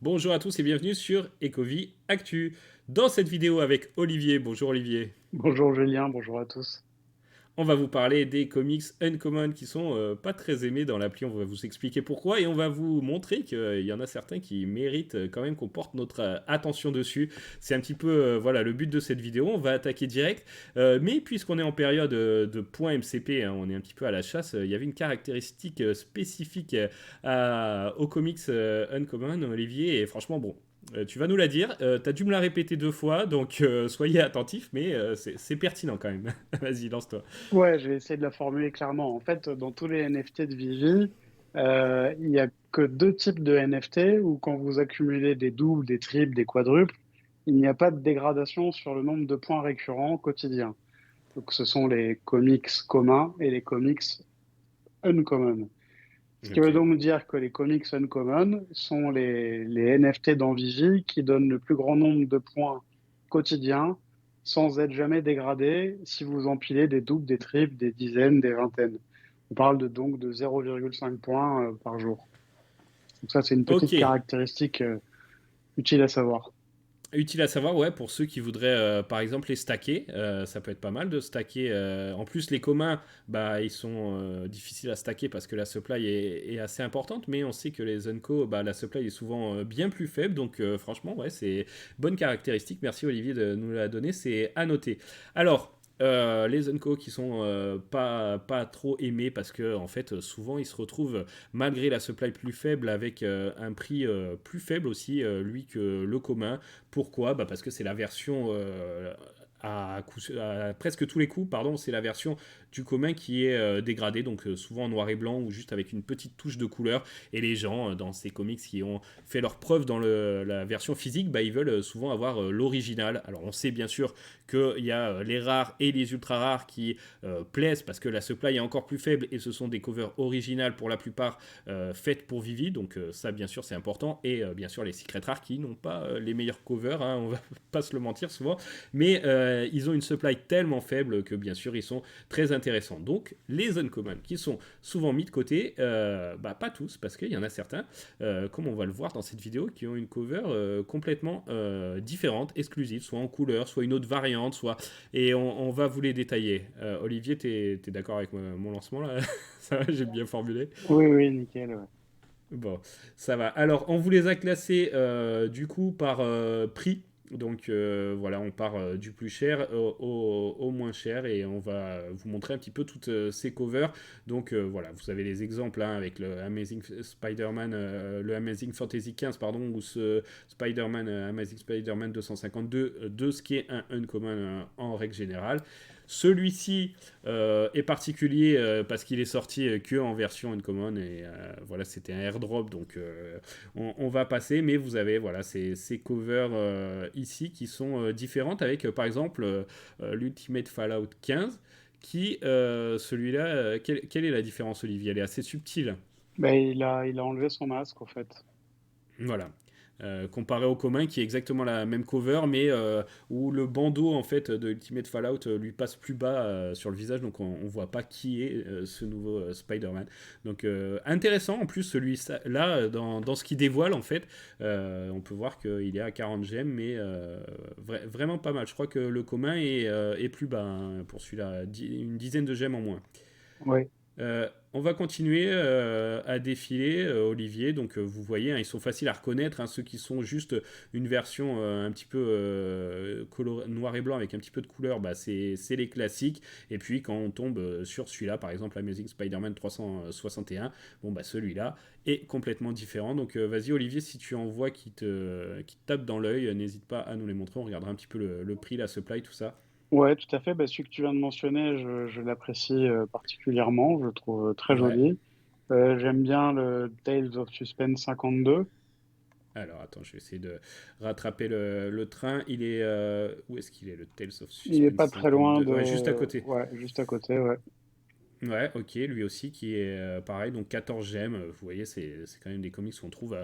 Bonjour à tous et bienvenue sur Ecovie Actu. Dans cette vidéo avec Olivier, bonjour Olivier, Bonjour Julien, bonjour à tous. on va vous parler des comics Uncommon qui sont pas très aimés dans l'appli, on va vous expliquer pourquoi et on va vous montrer qu'il y en a certains qui méritent quand même qu'on porte notre attention dessus. C'est un petit peu voilà, le but de cette vidéo, on va attaquer direct. Mais puisqu'on est en période de points MCP, hein, on est un petit peu à la chasse, il y avait une caractéristique spécifique aux comics Uncommon, Olivier, et franchement bon, tu vas nous la dire. T'as dû me la répéter 2 fois, donc soyez attentifs, mais c'est pertinent quand même. Vas-y, lance-toi. Ouais, je vais essayer de la formuler clairement. En fait, dans tous les NFT de Vivi, il n'y a que deux types de NFT où quand vous accumulez des doubles, des triples, des quadruples, il n'y a pas de dégradation sur le nombre de points récurrents quotidiens. Donc ce sont les comics communs et les comics uncommon. Ce qui Ok. veut donc dire que les comics uncommon sont les NFT dans Vivi qui donnent le plus grand nombre de points quotidiens sans être jamais dégradés si vous empilez des doubles, des triples, des dizaines, des vingtaines. On parle donc de 0,5 points par jour. Donc ça, c'est une Ok. petite caractéristique utile à savoir. Utile à savoir, ouais, pour ceux qui voudraient, par exemple, les stacker, ça peut être pas mal de stacker. En plus, les communs, bah, ils sont difficiles à stacker parce que la supply est assez importante, mais on sait que les Unco, bah, la supply est souvent bien plus faible, donc franchement, ouais, c'est bonne caractéristique. Merci Olivier de nous la donner, c'est à noter. Alors, les Unco qui sont pas trop aimés parce que en fait souvent ils se retrouvent malgré la supply plus faible avec un prix plus faible aussi lui que le commun. Pourquoi? Bah parce que c'est la version à presque tous les coups, pardon, c'est la version du commun qui est dégradée, donc souvent en noir et blanc ou juste avec une petite touche de couleur. Et les gens dans ces comics qui ont fait leur preuve dans la version physique, bah, ils veulent souvent avoir l'original. Alors on sait bien sûr qu'il y a les rares et les ultra rares qui plaisent parce que la supply est encore plus faible et ce sont des covers originales pour la plupart faites pour Vivi, donc ça bien sûr c'est important. Et bien sûr les secret rares qui n'ont pas les meilleurs covers, hein, on va pas se le mentir souvent, mais ils ont une supply tellement faible que bien sûr ils sont très intéressants. Donc les uncommon qui sont souvent mis de côté, bah, pas tous parce qu'il y en a certains, comme on va le voir dans cette vidéo, qui ont une cover complètement différente, exclusive, soit en couleur, soit une autre variante, soit et on va vous les détailler. Olivier, t'es d'accord avec mon lancement là? Ça va, j'ai bien formulé. Oui, oui, nickel. Ouais. Bon, ça va. Alors, on vous les a classés du coup par prix. Donc voilà, on part du plus cher au moins cher et on va vous montrer un petit peu toutes ces covers. Donc voilà, vous avez les exemples hein, avec le Amazing Spider-Man, le Amazing Fantasy 15, pardon, ou ce Spider-Man, Amazing Spider-Man 252, de ce qui est un uncommon en règle générale. Celui-ci est particulier parce qu'il est sorti que en version uncommon et voilà c'était un airdrop donc on va passer mais vous avez voilà ces covers ici qui sont différentes avec par exemple l'Ultimate Fallout 15 qui celui-là quelle est la différence Olivier, elle est assez subtile. Ben, il a enlevé son masque, en fait. Voilà. Comparé au commun qui est exactement la même cover mais où le bandeau en fait de Ultimate Fallout lui passe plus bas sur le visage donc on voit pas qui est ce nouveau Spider-Man. Donc intéressant en plus celui là dans ce qu'il dévoile en fait on peut voir qu'il est à 40 gemmes mais vraiment pas mal. Je crois que le commun est plus bas hein, pour celui-là, une dizaine de gemmes en moins. Oui. On va continuer à défiler, Olivier. Donc, vous voyez, hein, ils sont faciles à reconnaître. Hein, ceux qui sont juste une version un petit peu noir et blanc avec un petit peu de couleur, bah, c'est les classiques. Et puis, quand on tombe sur celui-là, par exemple, Amazing Spider-Man 361, bon, bah, celui-là est complètement différent. Donc, vas-y, Olivier, si tu en vois qui te tapent dans l'œil, n'hésite pas à nous les montrer. On regardera un petit peu le prix, la supply, tout ça. Ouais, tout à fait. Bah, celui que tu viens de mentionner, je l'apprécie particulièrement. Je le trouve très Ouais. joli. J'aime bien le Tales of Suspense 52. Alors attends, je vais essayer de rattraper le train. Il est où est-ce qu'il est le Tales of Il est Suspense pas très loin 52? de... Ouais, juste à côté. Ouais, juste à côté, ouais. Ouais, ok, lui aussi qui est pareil, donc 14 gemmes. Vous voyez, c'est quand même des comics qu'on trouve,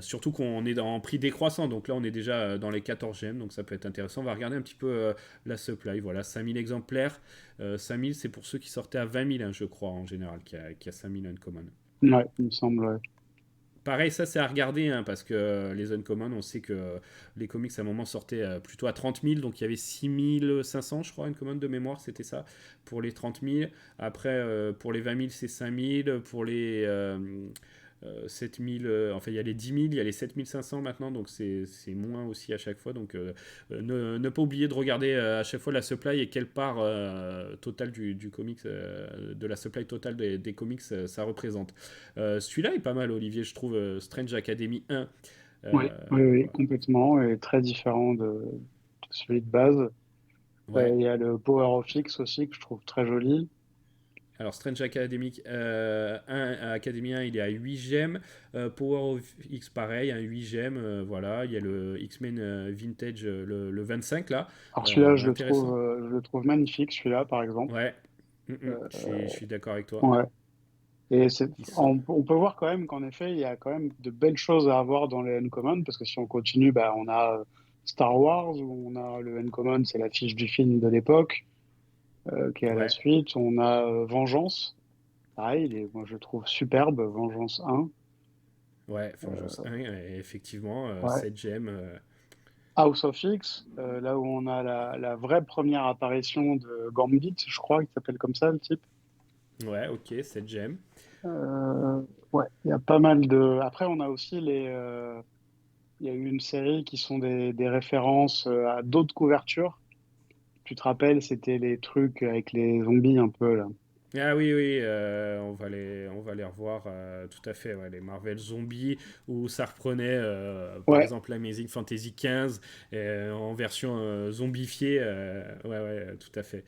surtout qu'on est en prix décroissant. Donc là, on est déjà dans les 14 gemmes, donc ça peut être intéressant. On va regarder un petit peu la supply. Voilà, 5000 exemplaires. 5000, c'est pour ceux qui sortaient à 20 000, hein, je crois, en général, qui a 5000 uncommon. Ouais, il me semble, ouais. pareil, ça c'est à regarder, hein, parce que les Uncommon, on sait que les comics à un moment sortaient plutôt à 30 000, donc il y avait 6 500, je crois, Uncommon de mémoire, c'était ça, pour les 30 000. Après, pour les 20 000, c'est 5 000. Pour les 7 000, enfin il y a les 10 000, il y a les 7 500 maintenant, donc c'est moins aussi à chaque fois. Donc ne pas oublier de regarder à chaque fois la supply et quelle part totale du comics, de la supply totale des comics ça représente. Celui-là est pas mal, Olivier, je trouve, Strange Academy 1. Oui, oui, oui, Voilà. complètement, et très différent de celui de base. Ouais. Il y a le Power of X aussi que je trouve très joli. Alors, Strange Academy 1, Academy 1, il est à 8 gemmes. Power of X, pareil, un 8 gemmes. Voilà, il y a le X-Men Vintage, le 25 là. Alors celui-là, Intéressant. je le trouve magnifique, celui-là, par exemple. Ouais. Je Euh, suis d'accord avec toi. ouais. Et Ils sont... on peut voir quand même qu'en effet, il y a quand même de belles choses à avoir dans les Uncommon, parce que si on continue, bah, on a Star Wars, où on a le Uncommon, c'est l'affiche du film de l'époque, qui est à la Ouais. suite. On a Vengeance, pareil, moi je le trouve superbe, Vengeance 1. Ouais, Vengeance 1, effectivement, Ouais. 7 gemmes. House of X, là où on a la vraie première apparition de Gambit, je crois qu'il s'appelle comme ça, le type. Ouais, ok, 7 gemmes. Euh, ouais, il y a pas mal de. Après, on a aussi il y a eu une série qui sont des références à d'autres couvertures. Tu te rappelles, c'était les trucs avec les zombies un peu là. Ah oui, oui, on va les revoir, tout à fait, ouais, les Marvel Zombies, où ça reprenait, par Ouais, exemple, l'Amazing Fantasy 15, en version zombifiée, ouais, ouais, tout à fait.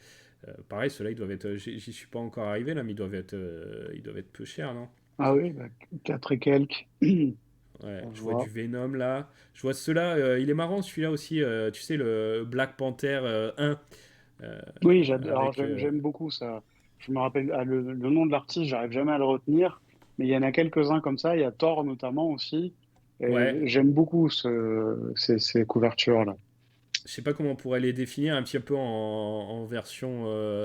Pareil, ceux-là, ils doivent être, j'y suis pas encore arrivé, là, mais ils doivent être peu chers, non? ah oui, bah, 4 et quelques. Ouais, Ça se je vois du voit. Venom, là. Je vois ceux-là, il est marrant, celui-là aussi, tu sais, le Black Panther 1, euh, Oui, j'adore. Alors avec... j'aime beaucoup ça. Je me rappelle le nom de l'artiste, j'arrive jamais à le retenir, mais il y en a quelques-uns comme ça. Il y a Thor notamment aussi. ouais, Et j'aime beaucoup ces couvertures-là. je sais pas comment on pourrait les définir, un petit peu en version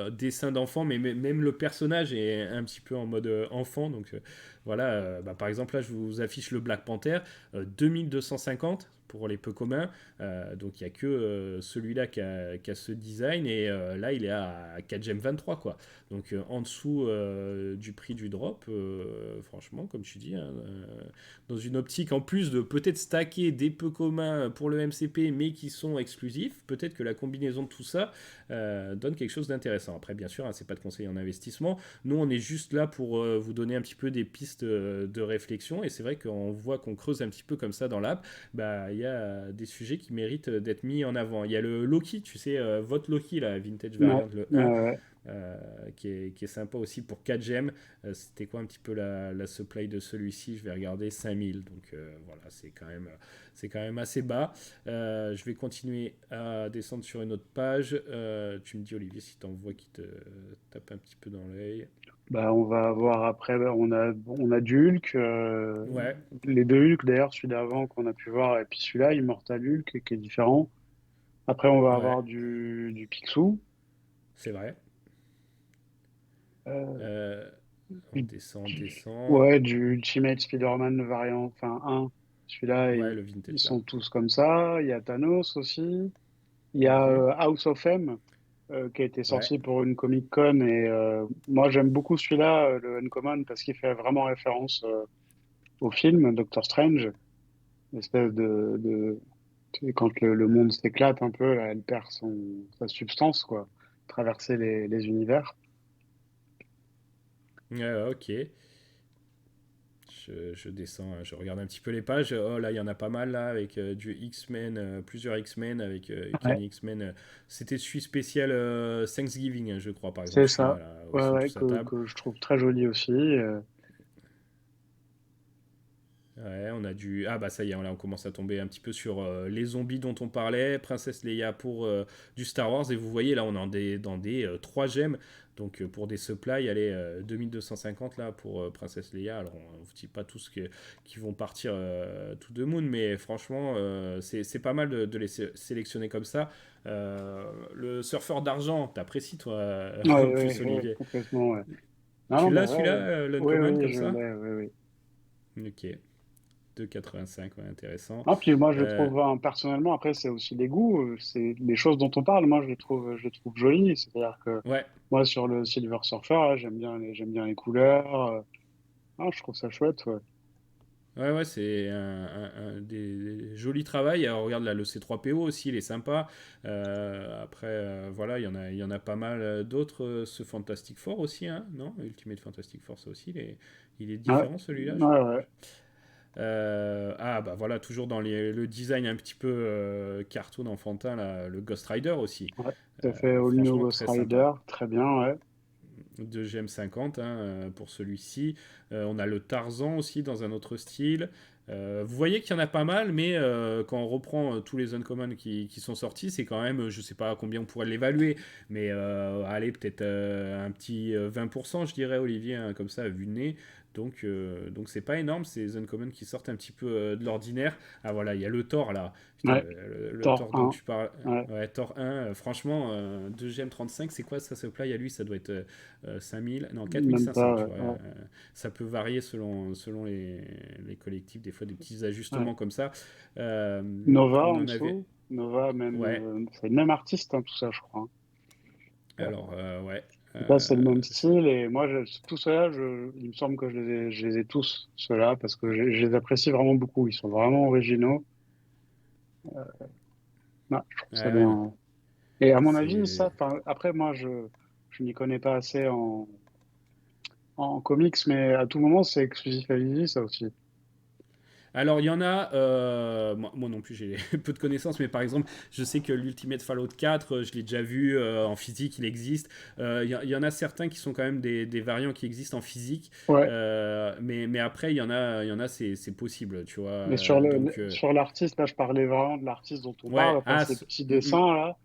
dessin d'enfant, mais même le personnage est un petit peu en mode enfant. Donc voilà, bah, par exemple là je vous affiche le Black Panther, 2250 pour les peu communs. Donc il n'y a que celui-là qui a ce design, et là il est à 4 gemmes 23 quoi. Donc en dessous du prix du drop, franchement comme tu dis, hein, dans une optique en plus de peut-être stacker des peu communs pour le MCP mais qui sont exclusifs, peut-être que la combinaison de tout ça donne quelque chose d'intéressant. Après bien sûr, hein, c'est pas de conseil en investissement, nous on est juste là pour vous donner un petit peu des pistes de réflexion, et c'est vrai qu'on voit qu'on creuse un petit peu comme ça dans l'app, bah il y a des sujets qui méritent d'être mis en avant. Il y a le Loki, tu sais, votre Loki, la Vintage Ouais, Variant, le ouais, 1, ouais. qui est sympa aussi pour 4 gemmes. C'était quoi un petit peu la supply de celui-ci? Je vais regarder 5000. Donc voilà, c'est quand même assez bas. Je vais continuer à descendre sur une autre page. Tu me dis, Olivier, si tu en vois qui te tape un petit peu dans l'œil. Bah, on va avoir après, bah, on a du Hulk, Ouais, les deux Hulk d'ailleurs, celui d'avant qu'on a pu voir, et puis celui-là, Immortal Hulk, qui est différent. Après, on va ouais, avoir du Picsou. c'est vrai. Euh, Euh, on du, descend, on du- descend. ouais, du Ultimate Spider-Man variant, enfin un. Celui-là, Ouais, le ils vintage là. sont tous comme ça. Il y a Thanos aussi. Il y a Mhm. House of M, qui a été Ouais, sorti pour une Comic-Con. Et moi, j'aime beaucoup celui-là, le Uncommon, parce qu'il fait vraiment référence au film Doctor Strange. L'espèce tu sais, quand le monde s'éclate un peu, là, elle perd sa substance, quoi. Traverser les univers. ouais, ok. Je descends, hein, je regarde un petit peu les pages. Oh là, il y en a pas mal là, avec du X-Men, plusieurs X-Men, avec Ouais, Uncanny X-Men. C'était celui spécial Thanksgiving, hein, je crois, par exemple, c'est celui-là, ça. là, où ils Ouais, sont ouais, tous à table. que je trouve très joli aussi. Ouais, on a du. Ah bah ça y est, là on commence à tomber un petit peu sur les zombies dont on parlait, Princesse Leia pour du Star Wars, et vous voyez là on est dans des 3 gemmes, donc pour des supplies, allez, 2250 là pour Princesse Leia. Alors on ne vous dit pas tous qui vont partir tout de moon, mais franchement c'est pas mal de les sélectionner comme ça. Le surfeur d'argent, t'apprécies toi Ouais, en ouais, plus, ouais, Olivier. complètement, ouais. Non, Tu non, bah l'as celui-là, ouais. Oui, l'Uncommon oui, comme je ça? l'ai, oui, oui. Ok. 2,85, ouais, intéressant. Non, puis moi, je Euh, trouve, personnellement, après, c'est aussi les goûts, c'est les choses dont on parle. Moi, je les trouve jolies. C'est-à-dire que ouais, moi, sur le Silver Surfer, là, j'aime bien les couleurs. Ah, je trouve ça chouette, ouais. ouais, c'est un des jolis travails. Alors, regarde là, le C3PO aussi, il est sympa. Après, voilà, il y en a pas mal d'autres. Ce Fantastic Four aussi, hein, non? Ultimate Fantastic Four, ça aussi, il est Ouais, différent celui-là, je ouais, crois. ouais, Ah, bah voilà, toujours dans le design un petit peu cartoon enfantin, là, le Ghost Rider aussi. ouais. Tout à fait. All New Franchement, Ghost très sympa. Rider, très bien, ouais. De GM50 hein, pour celui-ci. On a le Tarzan aussi dans un autre style. Vous voyez qu'il y en a pas mal, mais quand on reprend tous les Uncommon qui sont sortis, c'est quand même, je sais pas combien on pourrait l'évaluer, mais allez, peut-être un petit 20%, je dirais, Olivier, hein, comme ça, vu le nez. Donc c'est pas énorme, ces Uncommon qui sortent un petit peu de l'ordinaire. Ah voilà, il y a le Thor là. Putain, Ouais, le Thor Thor dont 1. tu parles. Ouais. Ouais, Thor 1, franchement, 2GM35, c'est quoi ça se plaît à lui? Ça doit être 5000, non Même 4500, pas, tu ouais, vois. ouais. Ça peut varier selon les collectifs, des fois des petits Ouais. ajustements comme ça. Euh, Nova on en en avait. dessous. Nova, même, Ouais, c'est le même artiste, hein, tout ça, je crois, hein. alors, ouais. En tout cas, c'est le même C'est- style. Et moi, tout cela, il me semble que je les ai tous, ceux-là, parce que je les apprécie vraiment beaucoup. Ils sont vraiment originaux. Non, je trouve ça ouais, ouais, non. bien. Et à mon avis, ça, C'est. après, moi, je n'y connais pas assez en comics, mais à tout moment, c'est exclusif à Vivi, ça aussi. Alors, il y en a, moi non plus, j'ai peu de connaissances, mais par exemple, je sais que l'Ultimate Fallout 4, je l'ai déjà vu en physique, il existe. Il y en a certains qui sont quand même des variants qui existent en physique, Ouais, mais après, il y en a c'est possible, tu vois. mais sur l'artiste, là, je parlais vraiment de l'artiste dont on parle, Ouais, enfin, ces petits mm, dessins, là.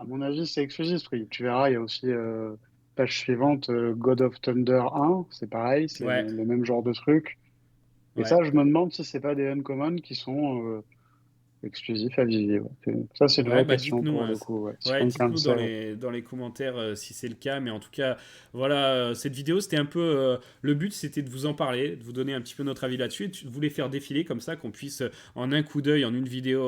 À mon avis, c'est exclusif. Oui, tu verras, il y a aussi page suivante, God of Thunder 1, c'est pareil, c'est ouais, le même genre de truc. Et ouais. ça, je me demande si c'est pas des uncommon qui sont exclusifs à Vivi. Ouais. Ça, c'est une Ouais, vraie bah question dites-nous, pour hein. le coup, ouais, si Ouais, quelqu'un le dites-nous sait. Ouais. dans les commentaires si c'est le cas. Mais en tout cas, voilà, cette vidéo, c'était un peu. Le but, c'était de vous en parler, de vous donner un petit peu notre avis là-dessus, et de vous les faire défiler comme ça, qu'on puisse, en un coup d'œil, en une vidéo,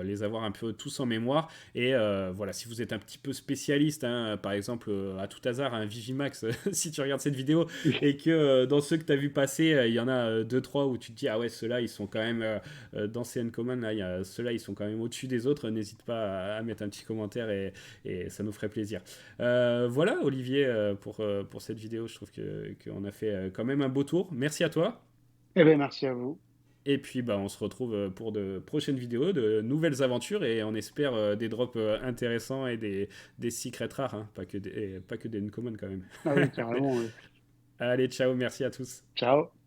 les avoir un peu tous en mémoire. Et voilà, si vous êtes un petit peu spécialiste, hein, par exemple, à tout hasard, un Vivimax, si tu regardes cette vidéo, et que dans ceux que tu as vu passer, il y en a deux, trois où tu te dis, ah ouais, ceux-là, ils sont quand même. Dans CN Common, là, ceux-là, ils sont quand même au-dessus des autres. N'hésite pas à mettre un petit commentaire et ça nous ferait plaisir. Voilà, Olivier, pour cette vidéo. Je trouve qu'on a fait quand même un beau tour. Merci à toi. Eh bien, merci à vous. Et puis, bah, on se retrouve pour de prochaines vidéos, de nouvelles aventures et on espère des drops intéressants et des secrets rares, hein, pas que des uncommon quand même. Ah oui, carrément, oui. Allez, ciao, merci à tous. Ciao.